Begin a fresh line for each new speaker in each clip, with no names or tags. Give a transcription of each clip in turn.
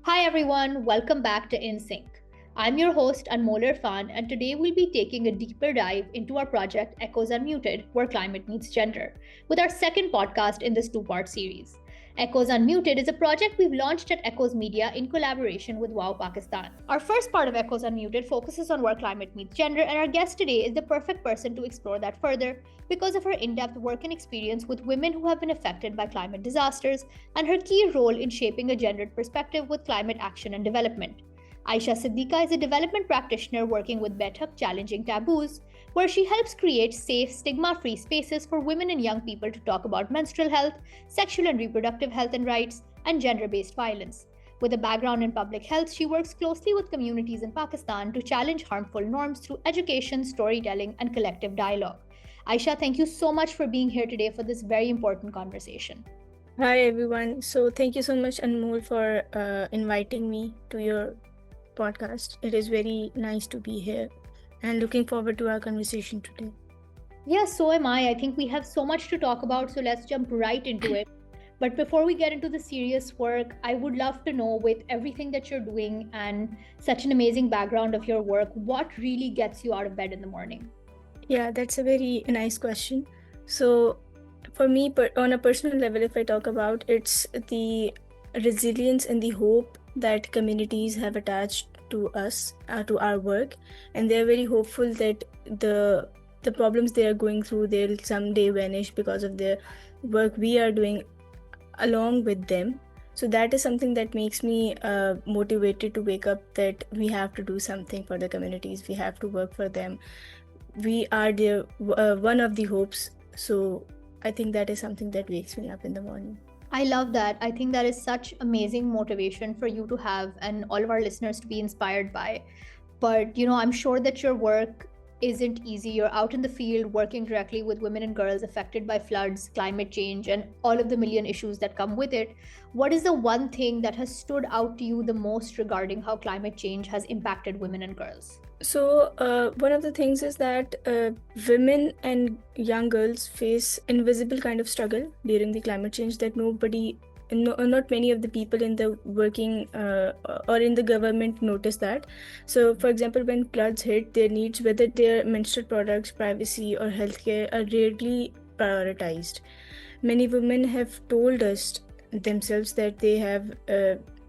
Hi everyone, welcome back to In Sync. I'm your host Anmol Irfan, and today we'll be taking a deeper dive into our project Echoes Unmuted, where climate meets gender, with our second podcast in this two-part series. Echoes Unmuted is a project we've launched at Echoes Media in collaboration with Wow Pakistan. Our first part of Echoes Unmuted focuses on where climate meets gender, and our guest today is the perfect person to explore that further because of her in-depth work and experience with women who have been affected by climate disasters and her key role in shaping a gendered perspective with climate action and development. Aayisha Siddiqa is a development practitioner working with BETUC Challenging Taboos, where she helps create safe, stigma free spaces for women and young people to talk about menstrual health, sexual and reproductive health and rights, and gender based violence. With a background in public health, she works closely with communities in Pakistan to challenge harmful norms through education, storytelling, and collective dialogue. Aayisha, thank you so much for being here today for this very important conversation.
Hi everyone. So thank you so much Anmol for inviting me to your podcast. It is very nice to be here and looking forward to our conversation today.
Yeah, so am I. I think we have so much to talk about, so let's jump right into it. But before we get into the serious work, I would love to know, with everything that you're doing and such an amazing background of your work, what really gets you out of bed in the morning?
Yeah, that's a very nice question. So for me, on a personal level, if I talk about, it's the resilience and the hope that communities have attached to us, to our work, and they're very hopeful that the problems they are going through, they'll someday vanish because of the work we are doing along with them. So that is something that makes me motivated to wake up, that we have to do something for the communities, we have to work for them. We are the one of the hopes. So I think that is something that wakes me up in the morning.
I love that. I think that is such amazing motivation for you to have and all of our listeners to be inspired by. But, I'm sure that your work isn't easy. You're out in the field working directly with women and girls affected by floods, climate change, and all of the million issues that come with it. What is the one thing that has stood out to you the most regarding how climate change has impacted women and girls?
So one of the things is that women and young girls face invisible kind of struggle during the climate change that not many of the people in the working or in the government notice that. So for example, when floods hit, their needs, whether they're menstrual products, privacy, or healthcare, are rarely prioritized. Many women have told us themselves that they have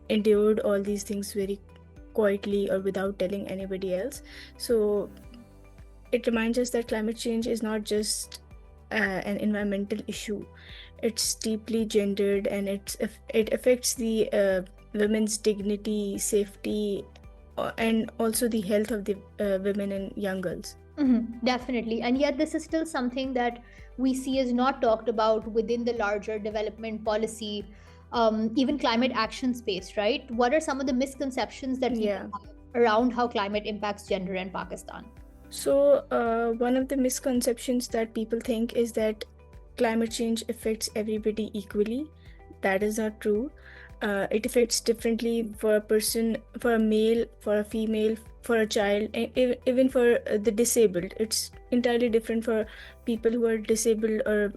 endured all these things very quietly or without telling anybody else. So it reminds us that climate change is not just an environmental issue. It's deeply gendered, and it affects the women's dignity, safety, and also the health of the women and young girls.
Definitely. And yet, this is still something that we see is not talked about within the larger development policy, even climate action space, right? What are some of the misconceptions that people have around how climate impacts gender in Pakistan?
So, one of the misconceptions that people think is that climate change affects everybody equally. That is not true. It affects differently for a person, for a male, for a female, for a child, and even for the disabled. It's entirely different for people who are disabled or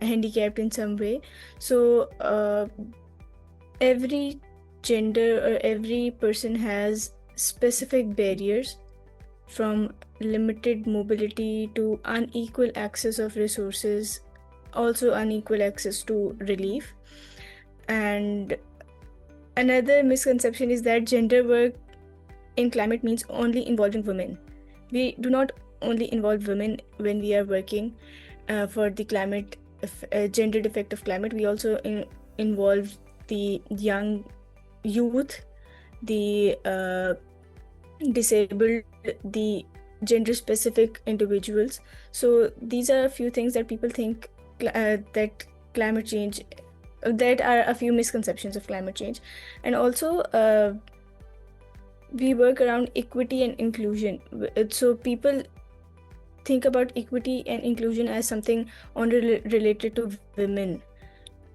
handicapped in some way. So every gender or every person has specific barriers, from limited mobility to unequal access of resources, also unequal access to relief. And another misconception is that gender work in climate means only involving women. We do not only involve women when we are working for the climate gendered effect of climate. We also involve the young youth, the disabled, the gender specific individuals. So these are a few things that people think that climate change, that are a few misconceptions of climate change. And also we work around equity and inclusion. So people think about equity and inclusion as something only related to women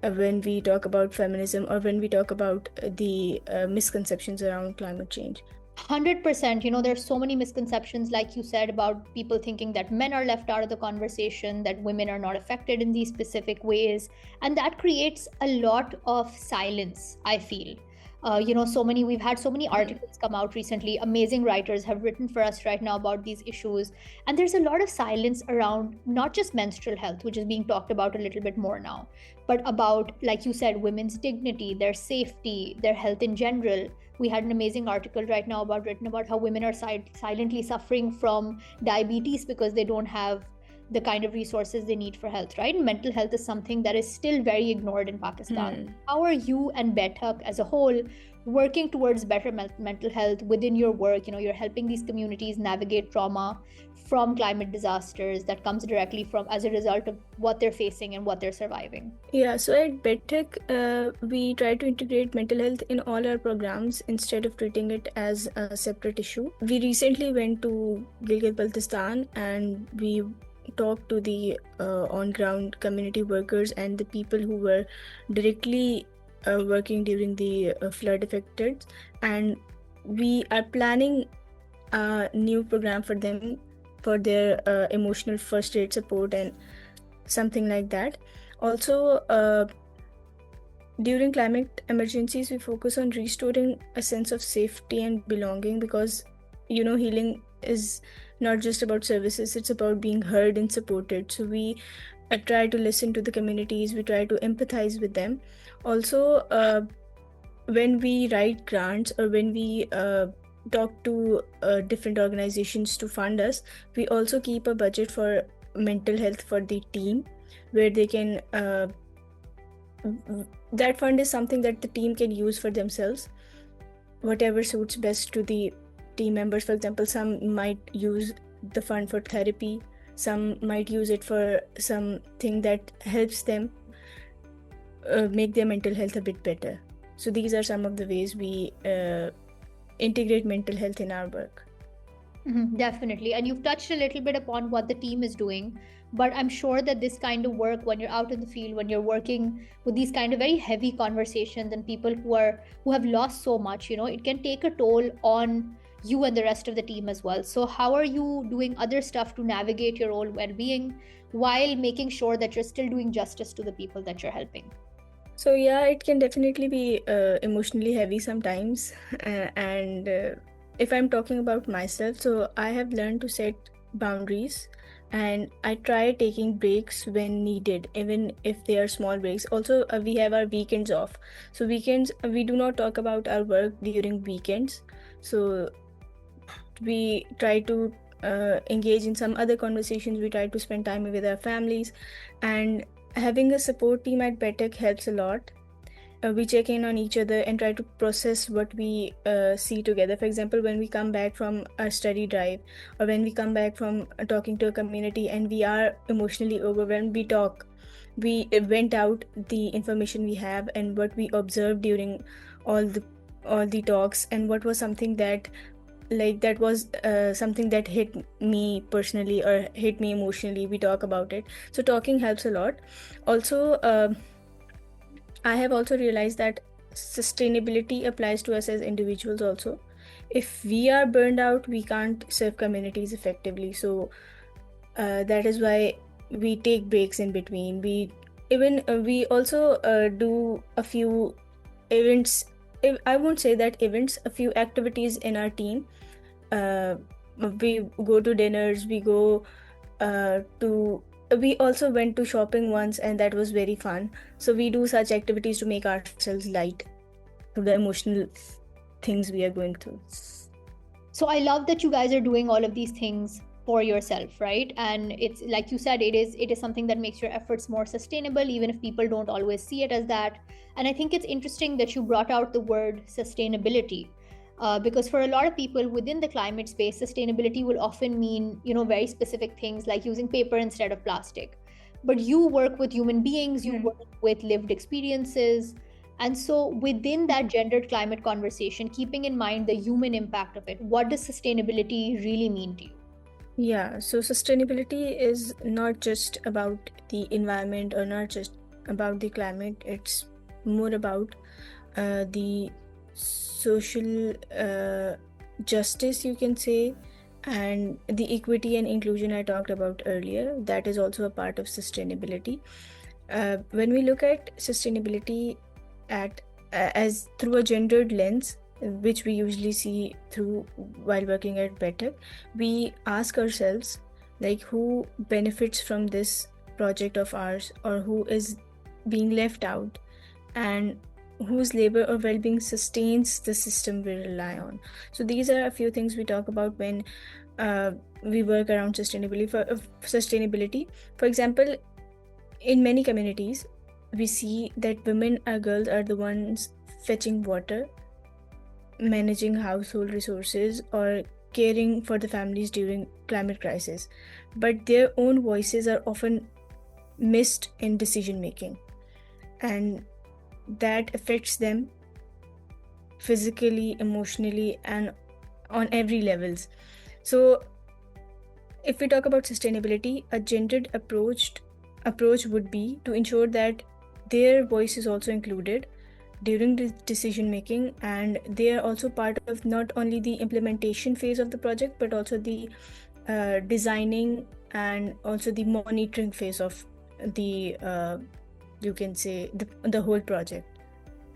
when we talk about feminism, or when we talk about the misconceptions around climate change.
100%. There's so many misconceptions, like you said, about people thinking that men are left out of the conversation, that women are not affected in these specific ways. And that creates a lot of silence, I feel. We've had so many articles come out recently. Amazing writers have written for us right now about these issues. And there's a lot of silence around not just menstrual health, which is being talked about a little bit more now, but about, like you said, women's dignity, their safety, their health in general. We had an amazing article right now written about how women are silently suffering from diabetes because they don't have the kind of resources they need for health, right? And mental health is something that is still very ignored in Pakistan. How are you and BETHUK as a whole working towards better mental health within your work? You're helping these communities navigate trauma from climate disasters that comes directly from as a result of what they're facing and what they're surviving.
Yeah, so at BETHUK, we try to integrate mental health in all our programs instead of treating it as a separate issue. We recently went to Gilgit-Baltistan and we talked to the on-ground community workers and the people who were directly working during the flood affected, and we are planning a new program for them for their emotional first aid support and something like that. Also, during climate emergencies, we focus on restoring a sense of safety and belonging, because healing is not just about services, it's about being heard and supported. So we try to listen to the communities, we try to empathize with them. Also, when we write grants or when we talk to different organizations to fund us, we also keep a budget for mental health for the team, where they can that fund is something that the team can use for themselves, whatever suits best to the team members. For example, some might use the fund for therapy, some might use it for something that helps them make their mental health a bit better. So these are some of the ways we integrate mental health in our work.
Definitely. And you've touched a little bit upon what the team is doing, but I'm sure that this kind of work, when you're out in the field, when you're working with these kind of very heavy conversations and people who have lost so much, it can take a toll on you and the rest of the team as well. So how are you doing other stuff to navigate your own well-being while making sure that you're still doing justice to the people that you're helping?
So yeah, it can definitely be emotionally heavy sometimes. And if I'm talking about myself, so I have learned to set boundaries, and I try taking breaks when needed, even if they are small breaks. Also, we have our weekends off. So weekends, we do not talk about our work during weekends. So we try to engage in some other conversations. We try to spend time with our families, and having a support team at BETHUK helps a lot. We check in on each other and try to process what we see together. For example, when we come back from our study drive, or when we come back from talking to a community and we are emotionally overwhelmed, we talk. We vent out the information we have and what we observed during all the talks, and what was something that was something that hit me personally or hit me emotionally. We talk about it. So talking helps a lot. Also, I have also realized that sustainability applies to us as individuals also. If we are burned out, we can't serve communities effectively. So that is why we take breaks in between. We also do a few events. I won't say that events, a few activities in our team. We go to dinners, we also went to shopping once, and that was very fun. So we do such activities to make ourselves light to the emotional things we are going through.
So I love that you guys are doing all of these things for yourself, right? And it's like you said, it is something that makes your efforts more sustainable, even if people don't always see it as that. And I think it's interesting that you brought out the word sustainability. Because for a lot of people within the climate space, sustainability will often mean, very specific things like using paper instead of plastic. But you work with human beings, you work with lived experiences. And so within that gendered climate conversation, keeping in mind the human impact of it, what does sustainability really mean to you?
Yeah, so sustainability is not just about the environment or not just about the climate. It's more about the social justice, you can say, and the equity and inclusion I talked about earlier. That is also a part of sustainability. When we look at sustainability at as through a gendered lens, which we usually see through while working at Better. We ask ourselves, like, who benefits from this project of ours, or who is being left out, and whose labor or well-being sustains the system we rely on. So these are a few things we talk about when we work around sustainability. For example, in many communities, we see that women or girls are the ones fetching water, managing household resources, or caring for the families during climate crisis. But their own voices are often missed in decision making, and that affects them physically, emotionally, and on every levels. So if we talk about sustainability, a gendered approach would be to ensure that their voice is also included during the decision making, and they are also part of not only the implementation phase of the project, but also the designing and also the monitoring phase of the you can say the whole project.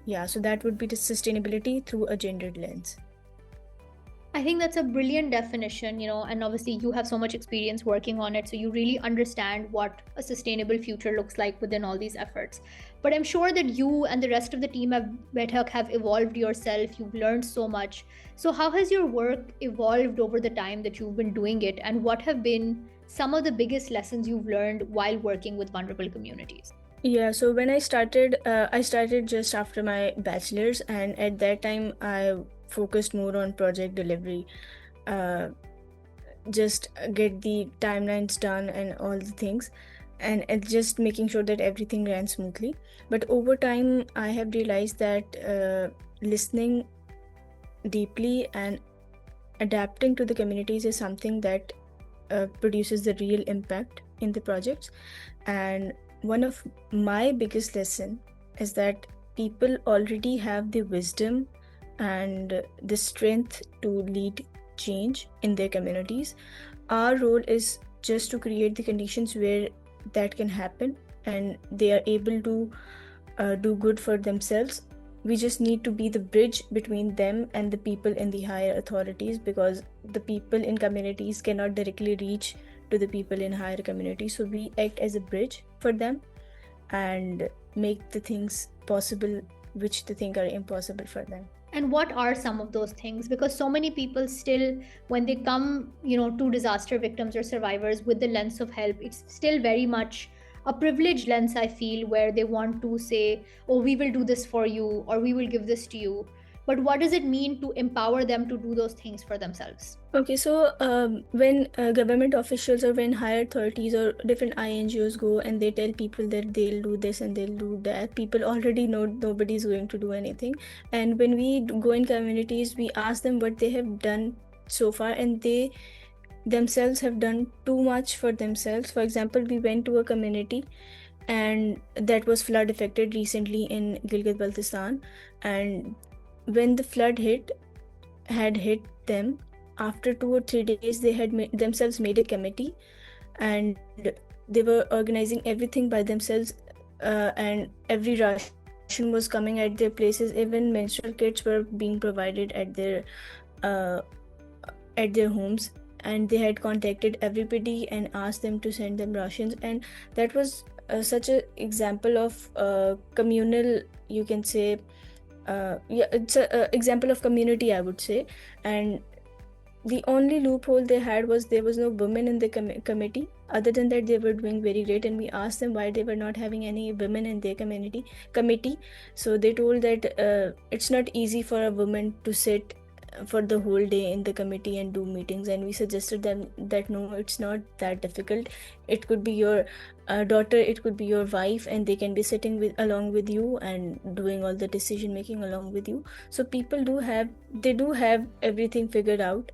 Yeah, so that would be the sustainability through a gendered lens.
I think that's a brilliant definition, and obviously you have so much experience working on it, so you really understand what a sustainable future looks like within all these efforts. But I'm sure that you and the rest of the team at Bethak have evolved yourself. You've learned so much. So, how has your work evolved over the time that you've been doing it, and what have been some of the biggest lessons you've learned while working with vulnerable communities?
Yeah, so when I started just after my bachelor's, and at that time I focused more on project delivery, uh, just get the timelines done and all the things, and just making sure that everything ran smoothly. But over time, I have realized that listening deeply and adapting to the communities is something that produces the real impact in the projects. And one of my biggest lesson is that people already have the wisdom and the strength to lead change in their communities. Our role is just to create the conditions where that can happen, and they are able to do good for themselves. We just need to be the bridge between them and the people in the higher authorities, because the people in communities cannot directly reach to the people in higher communities. So we act as a bridge for them and make the things possible which they think are impossible for them.
And what are some of those things? Because so many people still, when they come, to disaster victims or survivors with the lens of help, it's still very much a privileged lens, I feel, where they want to say, oh, we will do this for you, or we will give this to you. But what does it mean to empower them to do those things for themselves?
Okay, so when government officials or when higher authorities or different INGOs go and they tell people that they'll do this and they'll do that, people already know nobody's going to do anything. And when we go in communities, we ask them what they have done so far, and they themselves have done too much for themselves. For example, we went to a community and that was flood affected recently in Gilgit-Baltistan, and when the flood had hit them, after 2 or 3 days they had themselves made a committee, and they were organizing everything by themselves, and every ration was coming at their places. Even menstrual kits were being provided at their homes, and they had contacted everybody and asked them to send them rations. And that was such an example of communal, you can say, it's an example of community, I would say. And the only loophole they had was there was no women in the committee. Other than that, they were doing very great, and we asked them why they were not having any women in their committee. So they told that it's not easy for a woman to sit for the whole day in the committee and do meetings. And we suggested them that no, it's not that difficult. It could be your daughter, it could be your wife, and they can be sitting along with you and doing all the decision making along with you. So people do have everything figured out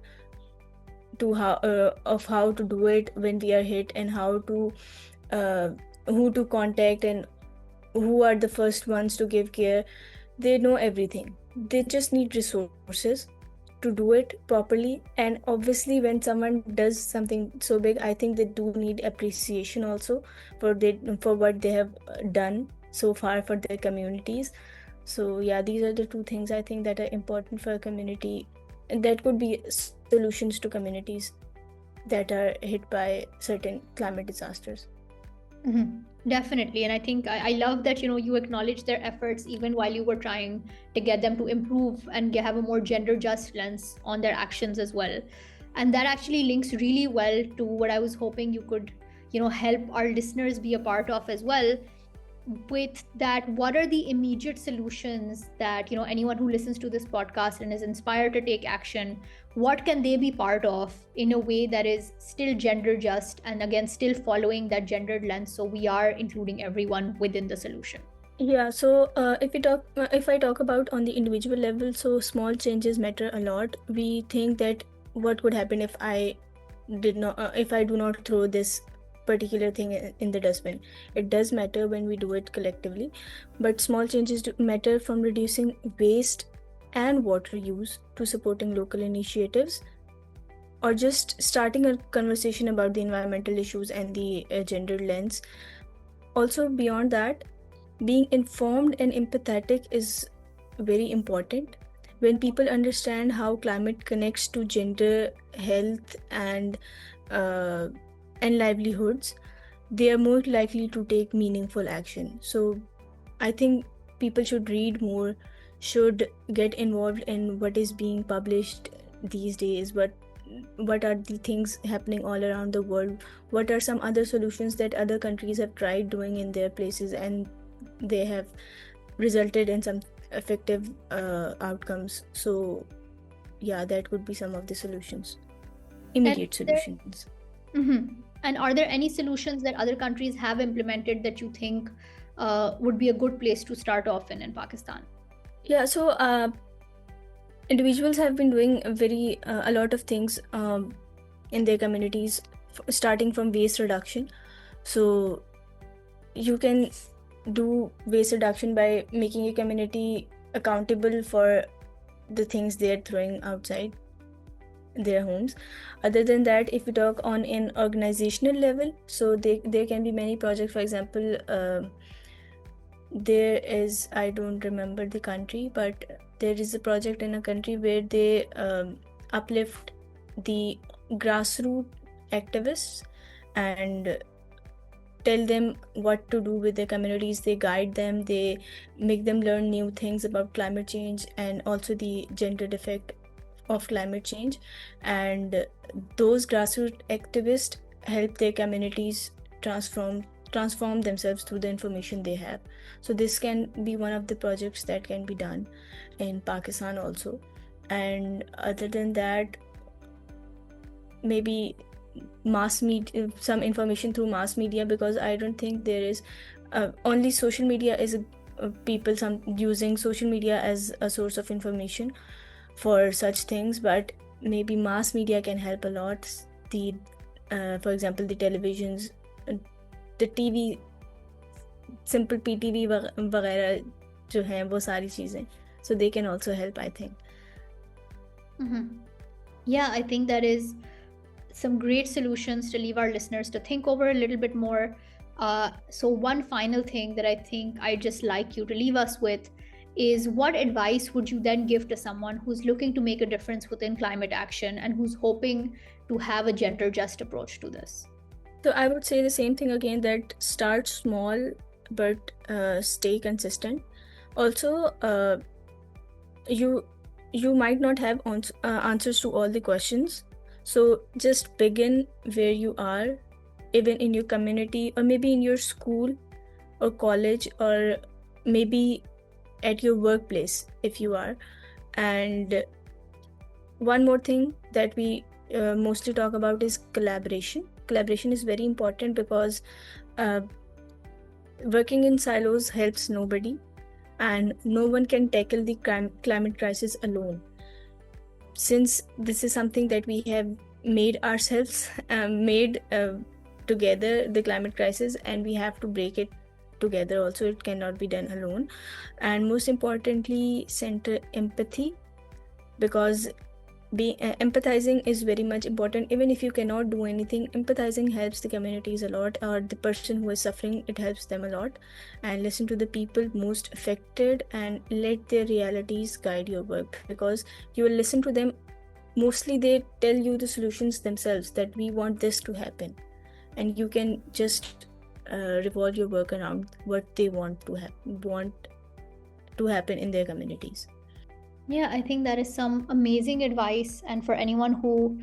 to how to do it when we are hit, and how to who to contact and who are the first ones to give care. They know everything. They just need resources to do it properly. And obviously when someone does something so big, I think they do need appreciation also for what they have done so far for their communities. So yeah, these are the two things I think that are important for a community, and that could be solutions to communities that are hit by certain climate disasters.
Definitely. And I think I love that, you acknowledge their efforts even while you were trying to get them to improve and have a more gender just lens on their actions as well. And that actually links really well to what I was hoping you could, help our listeners be a part of as well. With that, what are the immediate solutions that, anyone who listens to this podcast and is inspired to take action, what can they be part of in a way that is still gender just, and again still following that gendered lens, so we are including everyone within the solution?
Yeah, so if I talk about on the individual level, so small changes matter a lot. We think that what would happen if I do not throw this particular thing in the dustbin. It does matter when we do it collectively, but small changes do matter, from reducing waste and water use to supporting local initiatives, or just starting a conversation about the environmental issues and the gender lens. Also, beyond that, being informed and empathetic is very important. When people understand how climate connects to gender, health, uh, and livelihoods, they are more likely to take meaningful action. So I think people should read more, should get involved in what is being published these days, what are the things happening all around the world, what are some other solutions that other countries have tried doing in their places and they have resulted in some effective outcomes. So yeah, that would be some of the solutions, immediate solutions.
And are there any solutions that other countries have implemented that you think would be a good place to start off in Pakistan?
Yeah, so individuals have been doing a lot of things in their communities, starting from waste reduction. So you can do waste reduction by making your community accountable for the things they're throwing outside their homes. Other than that, if we talk on an organizational level, so there can be many projects. For example, there is, I don't remember the country, but there is a project in a country where they uplift the grassroots activists and tell them what to do with their communities. They guide them, they make them learn new things about climate change and also the gendered effect of climate change. And those grassroots activists help their communities transform themselves through the information they have. So this can be one of the projects that can be done in Pakistan also. And other than that, maybe mass media, some information through mass media, because I don't think there is only social media is people some using social media as a source of information for such things, but maybe mass media can help a lot. The for example, the televisions, the TV, simple PTV वगैरह जो हैं वो सारी चीजें, so they can also help, I think.
Yeah, I think that is some great solutions to leave our listeners to think over a little bit more. So one final thing that I think I'd just like you to leave us with is, what advice would you then give to someone who's looking to make a difference within climate action and who's hoping to have a gender just approach to this?
So I would say the same thing again, that start small but stay consistent. Also, you might not have answers to all the questions, so just begin where you are, even in your community, or maybe in your school or college, or maybe at your workplace if you are. And one more thing that we mostly talk about is collaboration. Collaboration is very important because working in silos helps nobody, and no one can tackle the climate crisis alone. Since this is something that we have made ourselves, together, the climate crisis, and we have to break it together also. It cannot be done alone. And most importantly, center empathy, because empathizing is very much important. Even if you cannot do anything, empathizing helps the communities a lot, or the person who is suffering, it helps them a lot. And listen to the people most affected and let their realities guide your work, because you will listen to them. Mostly they tell you the solutions themselves, that we want this to happen, and you can just revolve your work around what they want to happen in their communities.
Yeah, I think that is some amazing advice. And for anyone who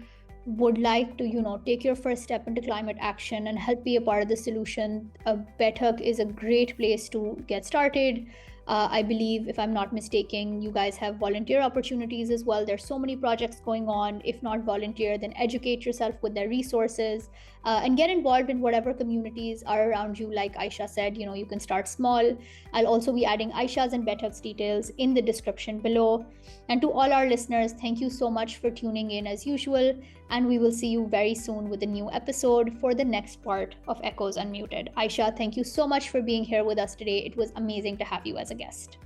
would like to, take your first step into climate action and help be a part of the solution, BETHUG is a great place to get started. I believe, if I'm not mistaken, you guys have volunteer opportunities as well. There's so many projects going on. If not volunteer, then educate yourself with their resources, and get involved in whatever communities are around you. Like Aayisha said, you can start small. I'll also be adding Aayisha's and BETHUG's details in the description below. And to all our listeners, thank you so much for tuning in as usual. And we will see you very soon with a new episode for the next part of Echoes Unmuted. Aayisha, thank you so much for being here with us today. It was amazing to have you as a guest.